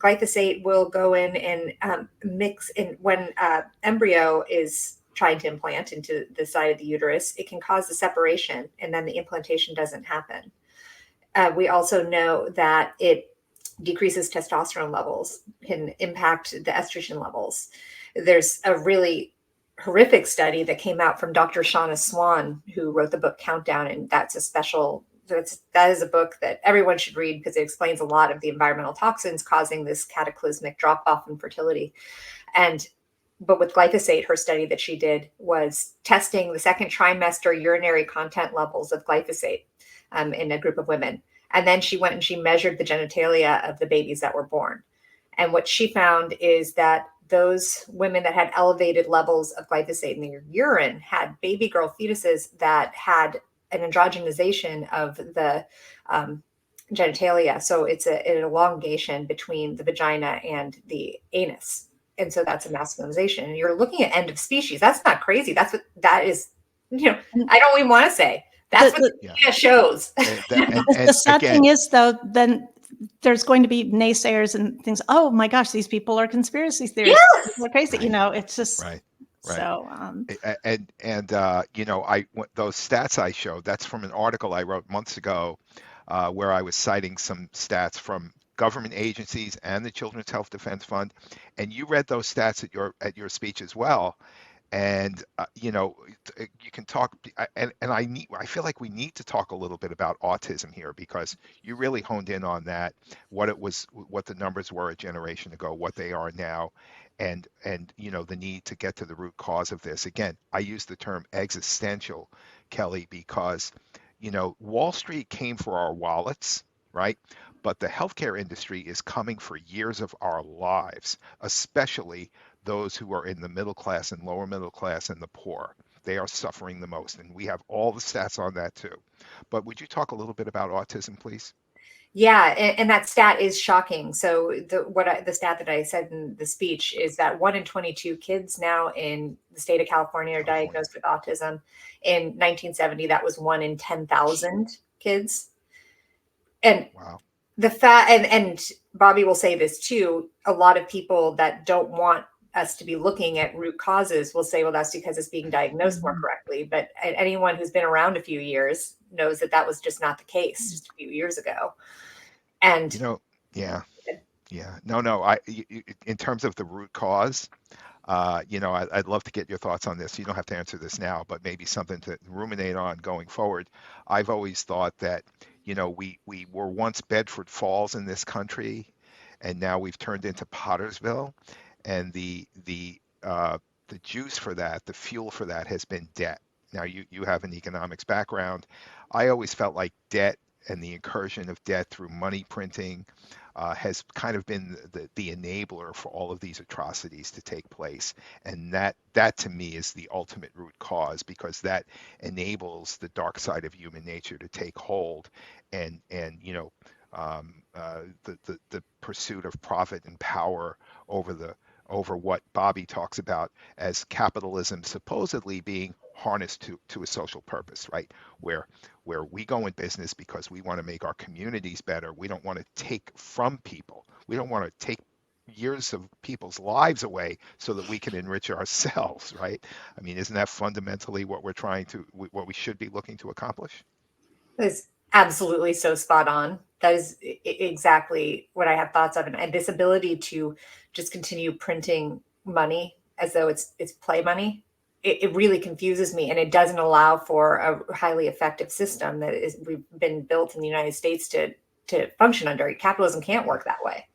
glyphosate will go in and mix in when embryo is trying to implant into the side of the uterus. It can cause the separation, and then the implantation doesn't happen. We also know that it decreases testosterone levels, can impact the estrogen levels. There's a really horrific study that came out from Dr. Shauna Swan, who wrote the book Countdown, and that is a book that everyone should read because it explains a lot of the environmental toxins causing this cataclysmic drop off in fertility. But with glyphosate, her study that she did was testing the second trimester urinary content levels of glyphosate in a group of women. And then she went and she measured the genitalia of the babies that were born. And what she found is that those women that had elevated levels of glyphosate in their urine had baby girl fetuses that had an androgenization of the genitalia. So it's an elongation between the vagina and the anus. And so that's a masculinization. And you're looking at end of species. That's not crazy. That's what that is. I don't even want to say. That's what the data shows. The sad thing is, though, then there's going to be naysayers and things. Oh my gosh, these people are conspiracy theorists. Yes! People are crazy. It's just right. So, those stats I showed, that's from an article I wrote months ago, where I was citing some stats from government agencies and the Children's Health Defense Fund, and you read those stats at your speech as well. And you can talk, and I feel like we need to talk a little bit about autism here, because you really honed in on that, what the numbers were a generation ago, what they are now, and the need to get to the root cause of this. Again, I use the term existential, Kelly, because Wall Street came for our wallets, right? But the healthcare industry is coming for years of our lives, especially those who are in the middle class and lower middle class and the poor. They are suffering the most, and we have all the stats on that too. But would you talk a little bit about autism, please? Yeah, and that stat is shocking. So the stat that I said in the speech is that 1 in 22 kids now in the state of California are diagnosed with autism. In 1970, that was 1 in 10,000 kids. And wow. The fact, and Bobby will say this too, a lot of people that don't want us to be looking at root causes will say, well, that's because it's being diagnosed more correctly. But anyone who's been around a few years knows that that was just not the case just a few years ago. And no, in terms of the root cause, I'd love to get your thoughts on this. You don't have to answer this now, but maybe something to ruminate on going forward. I've always thought that, we were once Bedford Falls in this country, and now we've turned into Pottersville, and the juice for that, the fuel for that, has been debt. Now you have an economics background. I always felt like debt and the incursion of debt through money printing has kind of been the enabler for all of these atrocities to take place. And that to me is the ultimate root cause, because that enables the dark side of human nature to take hold, and the pursuit of profit and power over what Bobby talks about as capitalism supposedly being harnessed to a social purpose, right? Where we go in business because we want to make our communities better. We don't want to take from people. We don't want to take years of people's lives away so that we can enrich ourselves, right? I mean, isn't that fundamentally what what we should be looking to accomplish? That's absolutely so spot on. That is exactly what I have thoughts of. And this ability to just continue printing money as though it's play money, it really confuses me, and it doesn't allow for a highly effective system that we've been built in the United States to function under. Capitalism can't work that way.